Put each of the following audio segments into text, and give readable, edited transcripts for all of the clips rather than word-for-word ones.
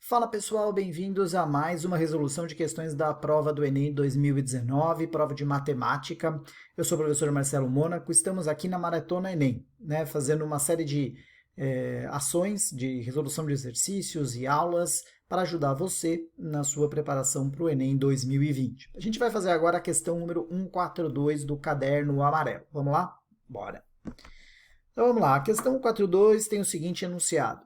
Fala pessoal, bem-vindos a mais uma resolução de questões da prova do Enem 2019, prova de matemática. Eu sou o professor Marcelo Mônaco, estamos aqui na Maratona Enem, né, fazendo uma série de ações de resolução de exercícios e aulas para ajudar você na sua preparação para o Enem 2020. A gente vai fazer agora a questão número 142 do caderno amarelo. Vamos lá? Bora! Então vamos lá, a questão 142 tem o seguinte enunciado.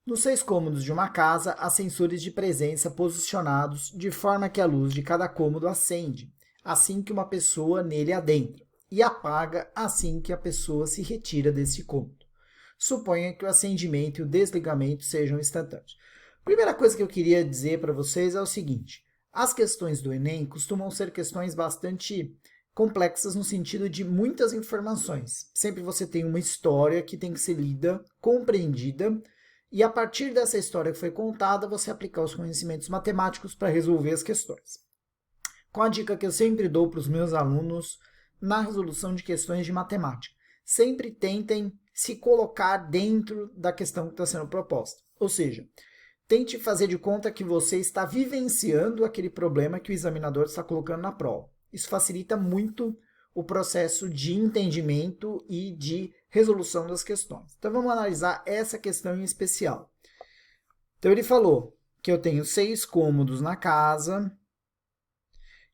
Nos 6 cômodos de uma casa, há sensores de presença posicionados de forma que a luz de cada cômodo acende, assim que uma pessoa nele adentra, e apaga assim que a pessoa se retira desse cômodo. Suponha que o acendimento e o desligamento sejam instantâneos. Primeira coisa que eu queria dizer para vocês é o seguinte: as questões do Enem costumam ser questões bastante complexas no sentido de muitas informações. Sempre você tem uma história que tem que ser lida, compreendida, e a partir dessa história que foi contada, você aplicar os conhecimentos matemáticos para resolver as questões. Com a dica que eu sempre dou para os meus alunos na resolução de questões de matemática. Sempre tentem se colocar dentro da questão que está sendo proposta. Ou seja, tente fazer de conta que você está vivenciando aquele problema que o examinador está colocando na prova. Isso facilita muito o processo de entendimento e de resolução das questões. Então, vamos analisar essa questão em especial. Então, ele falou que eu tenho 6 cômodos na casa,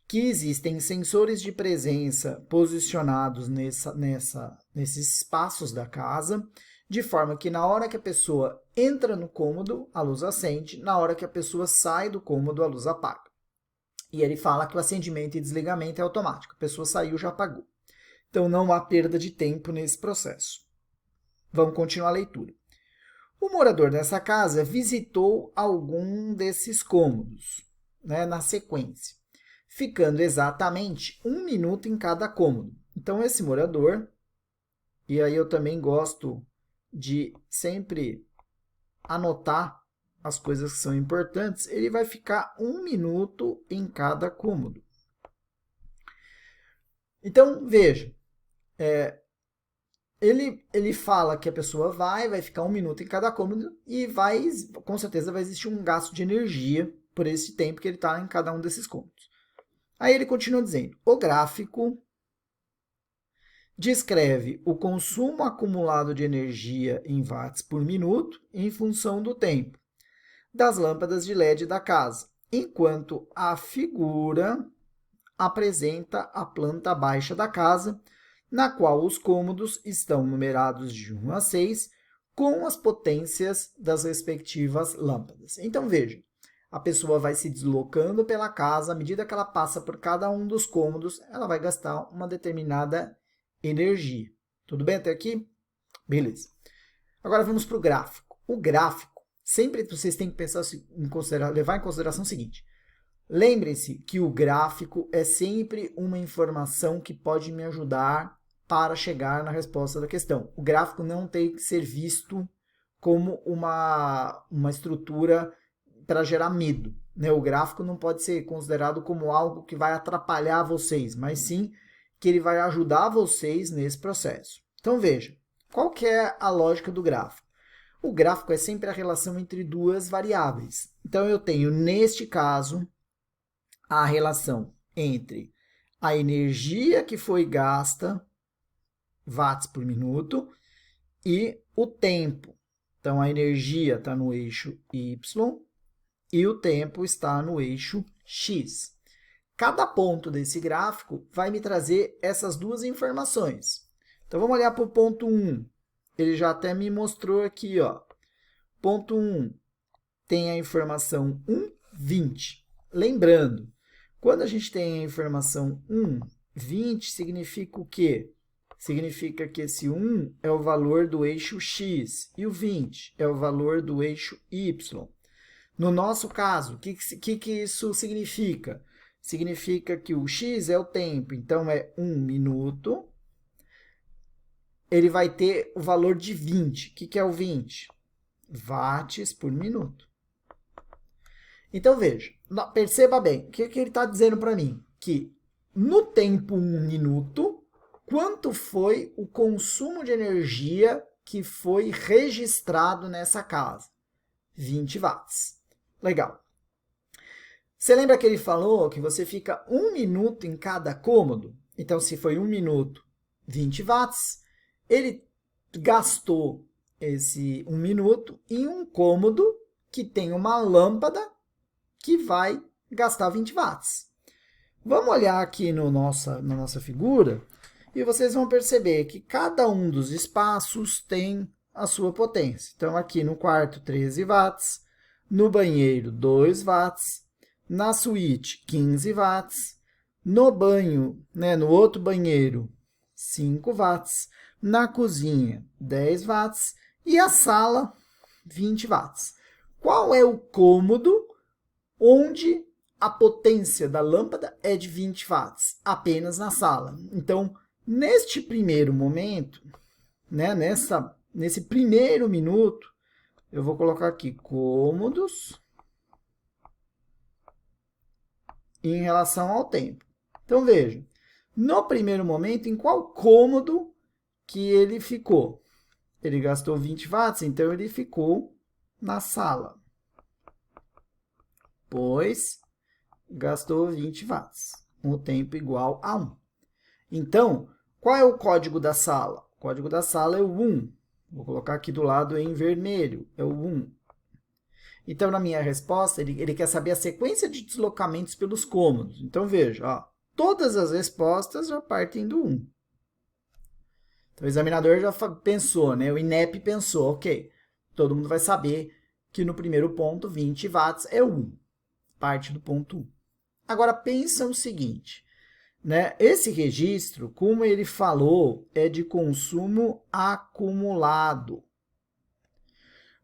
que existem sensores de presença posicionados nesses espaços da casa, de forma que na hora que a pessoa entra no cômodo, a luz acende, na hora que a pessoa sai do cômodo, a luz apaga. E ele fala que o acendimento e desligamento é automático. A pessoa saiu, já apagou. Então, não há perda de tempo nesse processo. Vamos continuar a leitura. O morador dessa casa visitou algum desses cômodos, né, na sequência, ficando exatamente 1 minuto em cada cômodo. Então, esse morador, e aí eu também gosto de sempre anotar as coisas que são importantes, ele vai ficar 1 minuto em cada cômodo. Então, veja, ele fala que a pessoa vai ficar 1 minuto em cada cômodo e com certeza vai existir um gasto de energia por esse tempo que ele está em cada um desses cômodos. Aí ele continua dizendo, o gráfico descreve o consumo acumulado de energia em watts por minuto em função do tempo das lâmpadas de LED da casa, enquanto a figura apresenta a planta baixa da casa, na qual os cômodos estão numerados de 1 a 6, com as potências das respectivas lâmpadas. Então, veja, a pessoa vai se deslocando pela casa, à medida que ela passa por cada um dos cômodos, ela vai gastar uma determinada energia. Tudo bem até aqui? Beleza. Agora vamos para o gráfico. O gráfico, sempre vocês têm que pensar levar em consideração o seguinte. Lembrem-se que o gráfico é sempre uma informação que pode me ajudar para chegar na resposta da questão. O gráfico não tem que ser visto como uma estrutura para gerar medo, né? O gráfico não pode ser considerado como algo que vai atrapalhar vocês, mas sim que ele vai ajudar vocês nesse processo. Então, veja, qual que é a lógica do gráfico? O gráfico é sempre a relação entre duas variáveis. Então, eu tenho, neste caso, a relação entre a energia que foi gasta, watts por minuto, e o tempo. Então, a energia está no eixo Y e o tempo está no eixo X. Cada ponto desse gráfico vai me trazer essas duas informações. Então, vamos olhar para o ponto 1. Ele já até me mostrou aqui, ó. Ponto 1 tem a informação 1, 20. Lembrando, quando a gente tem a informação 1, 20, significa o quê? Significa que esse 1 é o valor do eixo X e o 20 é o valor do eixo Y. No nosso caso, o que isso significa? Significa que o X é o tempo, então é 1 minuto. Ele vai ter o valor de 20. O que é o 20? Watts por minuto. Então, veja, perceba bem, o que ele está dizendo para mim? Que no tempo 1 minuto, quanto foi o consumo de energia que foi registrado nessa casa? 20 watts. Legal. Você lembra que ele falou que você fica 1 minuto em cada cômodo? Então, se foi 1 minuto, 20 watts, ele gastou esse 1 minuto em um cômodo que tem uma lâmpada que vai gastar 20 watts. Vamos olhar aqui na nossa figura e vocês vão perceber que cada um dos espaços tem a sua potência. Então, aqui no quarto, 13 watts, no banheiro, 2 watts, na suíte, 15 watts, no banho, né, no outro banheiro, 5 watts, na cozinha, 10 watts e a sala, 20 watts. Qual é o cômodo onde a potência da lâmpada é de 20 watts? Apenas na sala. Então, neste primeiro momento, né, nesse primeiro minuto, eu vou colocar aqui cômodos em relação ao tempo. Então, veja, no primeiro momento, em qual cômodo que ele ficou? Ele gastou 20 watts, então ele ficou na sala, pois gastou 20 watts, um tempo igual a 1. Então, qual é o código da sala? O código da sala é o 1. Vou colocar aqui do lado em vermelho, é o 1. Então, na minha resposta, ele quer saber a sequência de deslocamentos pelos cômodos. Então, veja, ó, todas as respostas já partem do 1. Então, o examinador já pensou, né? O INEP pensou, ok, todo mundo vai saber que no primeiro ponto, 20 watts é 1, parte do ponto 1. Agora, pensa o seguinte, né? Esse registro, como ele falou, é de consumo acumulado.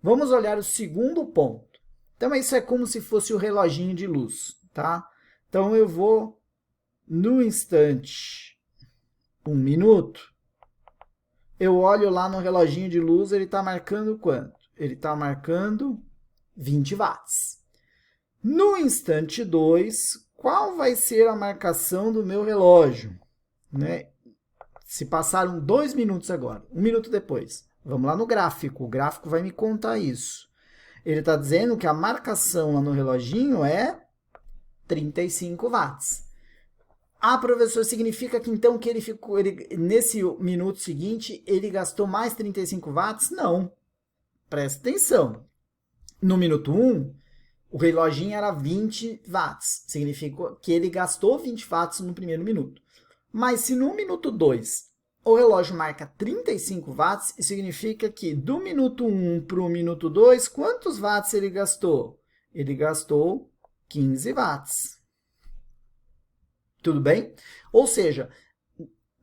Vamos olhar o segundo ponto. Então, isso é como se fosse o reloginho de luz, tá? Então, eu vou, no instante 1 minuto, eu olho lá no reloginho de luz, ele está marcando quanto? Ele está marcando 20 watts. No instante 2, qual vai ser a marcação do meu relógio? Né? Se passaram 2 minutos agora, 1 minuto depois. Vamos lá no gráfico, o gráfico vai me contar isso. Ele está dizendo que a marcação lá no reloginho é 35 watts. Ah, professor, significa que então que nesse minuto seguinte, ele gastou mais 35 watts? Não. Presta atenção. No minuto 1, o reloginho era 20 watts. Significa que ele gastou 20 watts no primeiro minuto. Mas se no minuto 2 o relógio marca 35 watts, significa que do minuto 1 para o minuto 2, quantos watts ele gastou? Ele gastou 15 watts. Tudo bem? Ou seja,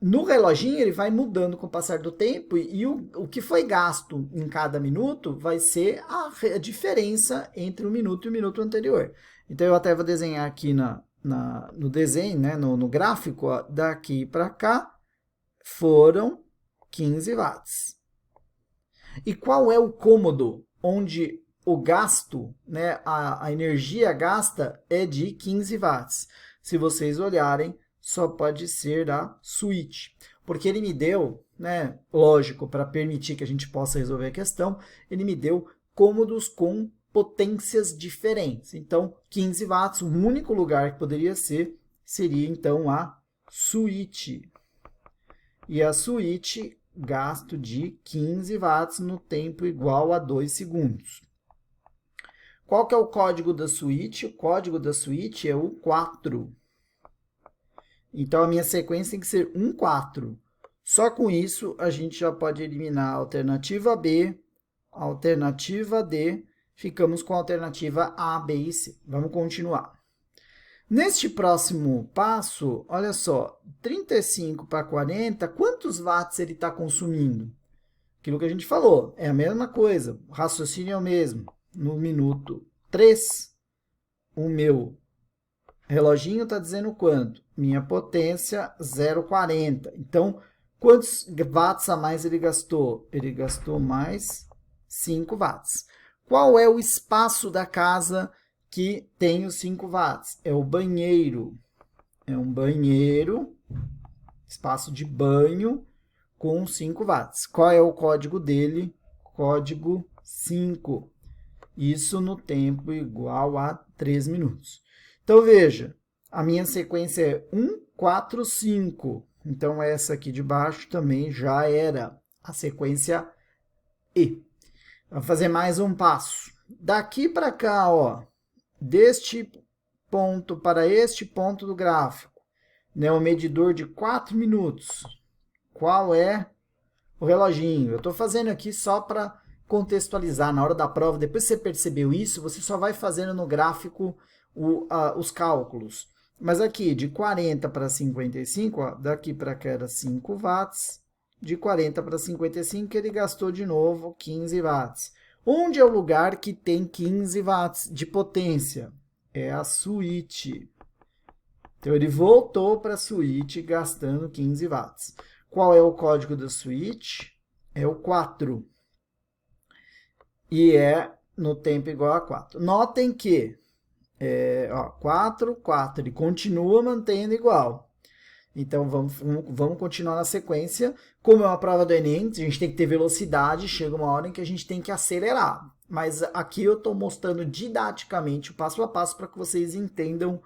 no reloginho ele vai mudando com o passar do tempo e o que foi gasto em cada minuto vai ser a diferença entre um minuto e o minuto anterior. Então, eu até vou desenhar aqui no desenho, né, no gráfico, ó, daqui para cá, foram 15 watts. E qual é o cômodo onde o gasto, né, a energia gasta é de 15 watts? Se vocês olharem, só pode ser a suíte. Porque ele me deu, né, lógico, para permitir que a gente possa resolver a questão, ele me deu cômodos com potências diferentes. Então, 15 watts, o único lugar que poderia ser, seria então a suíte. E a suíte, gasto de 15 watts no tempo igual a 2 segundos. Qual que é o código da suíte? O código da suíte é o 4. Então, a minha sequência tem que ser 1, 4. Só com isso, a gente já pode eliminar a alternativa B, a alternativa D, ficamos com a alternativa A, B e C. Vamos continuar. Neste próximo passo, olha só, 35 para 40, quantos watts ele está consumindo? Aquilo que a gente falou, é a mesma coisa, o raciocínio é o mesmo. No minuto 3, o meu reloginho está dizendo quanto? Minha potência, 0,40. Então, quantos watts a mais ele gastou? Ele gastou mais 5 watts. Qual é o espaço da casa que tem os 5 watts? É o banheiro. É um banheiro, espaço de banho, com 5 watts. Qual é o código dele? Código 5. Isso no tempo igual a 3 minutos. Então, veja, a minha sequência é 1, 4, 5. Então, essa aqui de baixo também já era a sequência E. Vamos fazer mais um passo. Daqui para cá, ó, deste ponto para este ponto do gráfico, né, o medidor de 4 minutos. Qual é o reloginho? Eu estou fazendo aqui só para contextualizar na hora da prova. Depois que você percebeu isso, você só vai fazendo no gráfico os cálculos. Mas aqui, de 40 para 55, ó, daqui para cá era 5 watts. De 40 para 55, ele gastou de novo 15 watts. Onde é o lugar que tem 15 watts de potência? É a switch. Então, ele voltou para a switch gastando 15 watts. Qual é o código da switch? É o 4. E é no tempo igual a 4. Notem que 4, 4. Ele continua mantendo igual. Então, vamos continuar na sequência. Como é uma prova do Enem, a gente tem que ter velocidade, chega uma hora em que a gente tem que acelerar. Mas aqui eu estou mostrando didaticamente o passo a passo para que vocês entendam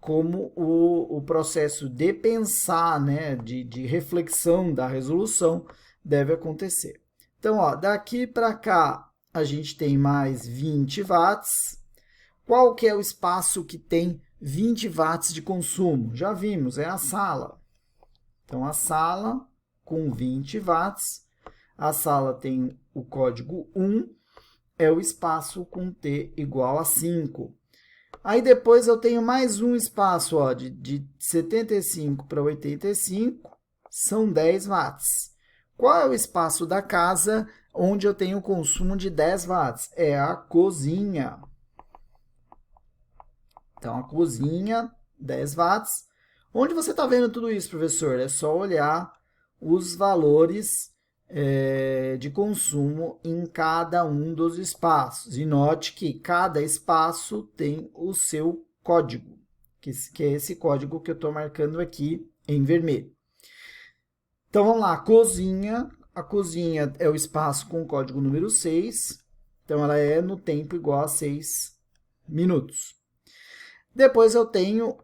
como o processo de pensar, né, de reflexão da resolução deve acontecer. Então, ó, daqui para cá a gente tem mais 20 watts. Qual que é o espaço que tem 20 watts de consumo? Já vimos, é a sala. Então, a sala com 20 watts, a sala tem o código 1, é o espaço com T igual a 5. Aí depois eu tenho mais um espaço, ó, de 75 para 85, são 10 watts. Qual é o espaço da casa onde eu tenho consumo de 10 watts? É a cozinha. Então, a cozinha, 10 watts. Onde você está vendo tudo isso, professor? É só olhar os valores de consumo em cada um dos espaços. E note que cada espaço tem o seu código, que é esse código que eu estou marcando aqui em vermelho. Então, vamos lá. Cozinha. A cozinha é o espaço com o código número 6. Então, ela é no tempo igual a 6 minutos. Depois eu tenho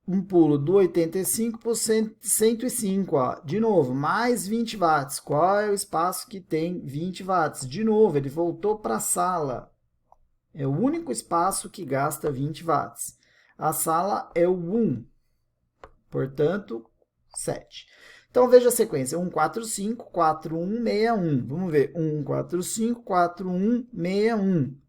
um pulo do 85 para o 105. Ó. De novo, mais 20 watts. Qual é o espaço que tem 20 watts? De novo, ele voltou para a sala. É o único espaço que gasta 20 watts. A sala é o 1. Portanto, 7. Então, veja a sequência. 1, 4, 5, 4, 1, 6, 1. Vamos ver. 1, 4, 5, 4, 1, 6, 1.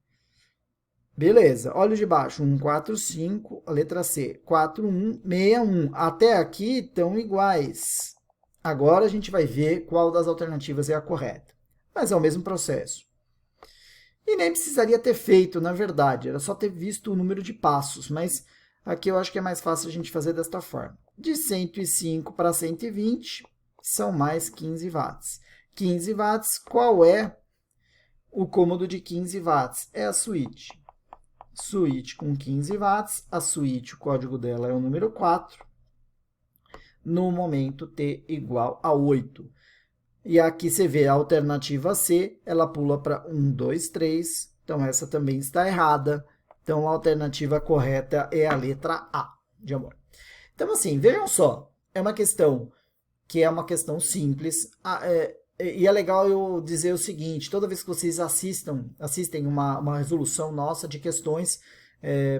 Beleza, olha de baixo, 1, 4, 5, a letra C, 4, 1, 6, 1. Até aqui estão iguais. Agora a gente vai ver qual das alternativas é a correta. Mas é o mesmo processo. E nem precisaria ter feito, na verdade, era só ter visto o número de passos, mas aqui eu acho que é mais fácil a gente fazer desta forma. De 105 para 120, são mais 15 watts. 15 watts, qual é o cômodo de 15 watts? É a switch. Switch com 15 watts, a switch, o código dela é o número 4, no momento T igual a 8. E aqui você vê a alternativa C, ela pula para 1, 2, 3, então essa também está errada. Então a alternativa correta é a letra A, de amor. Então assim, vejam só, é uma questão que é uma questão simples, e é legal eu dizer o seguinte, toda vez que vocês assistem uma resolução nossa de questões,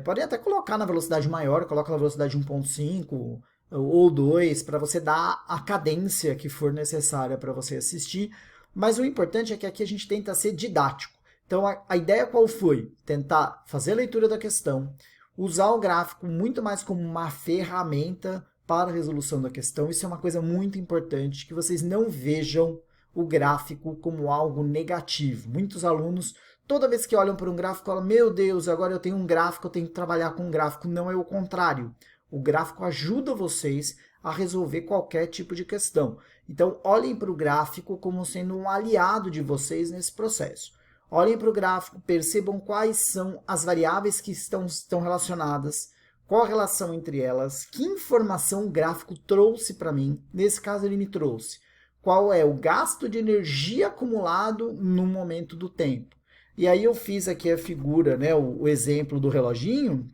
podem até colocar na velocidade maior, coloca na velocidade 1.5 ou 2, para você dar a cadência que for necessária para você assistir, mas o importante é que aqui a gente tenta ser didático. Então, a ideia qual foi? Tentar fazer a leitura da questão, usar o gráfico muito mais como uma ferramenta para a resolução da questão. Isso é uma coisa muito importante, que vocês não vejam o gráfico como algo negativo. Muitos alunos, toda vez que olham para um gráfico, falam, meu Deus, agora eu tenho um gráfico, eu tenho que trabalhar com um gráfico. Não, é o contrário. O gráfico ajuda vocês a resolver qualquer tipo de questão. Então, olhem para o gráfico como sendo um aliado de vocês nesse processo. Olhem para o gráfico, percebam quais são as variáveis que estão relacionadas, qual a relação entre elas, que informação o gráfico trouxe para mim. Nesse caso, ele me trouxe qual é o gasto de energia acumulado no momento do tempo. E aí eu fiz aqui a figura, né, o exemplo do reloginho,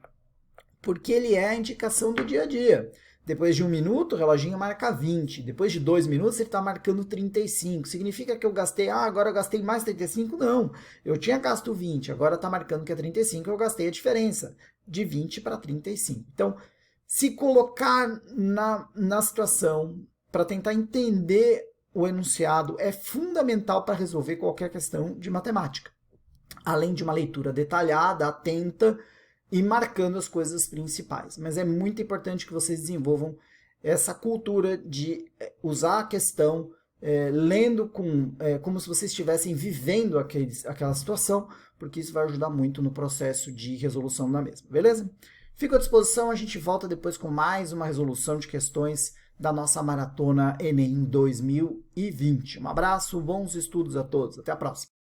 porque ele é a indicação do dia a dia. Depois de 1 minuto, o reloginho marca 20. Depois de 2 minutos, ele está marcando 35. Significa que eu gastei, agora eu gastei mais 35? Não. Eu tinha gasto 20, agora está marcando que é 35, eu gastei a diferença de 20 para 35. Então, se colocar na situação para tentar entender o enunciado é fundamental para resolver qualquer questão de matemática. Além de uma leitura detalhada, atenta, e marcando as coisas principais. Mas é muito importante que vocês desenvolvam essa cultura de usar a questão lendo como se vocês estivessem vivendo aquela situação, porque isso vai ajudar muito no processo de resolução da mesma, beleza? Fico à disposição, a gente volta depois com mais uma resolução de questões da nossa maratona Enem 2020. Um abraço, bons estudos a todos, até a próxima!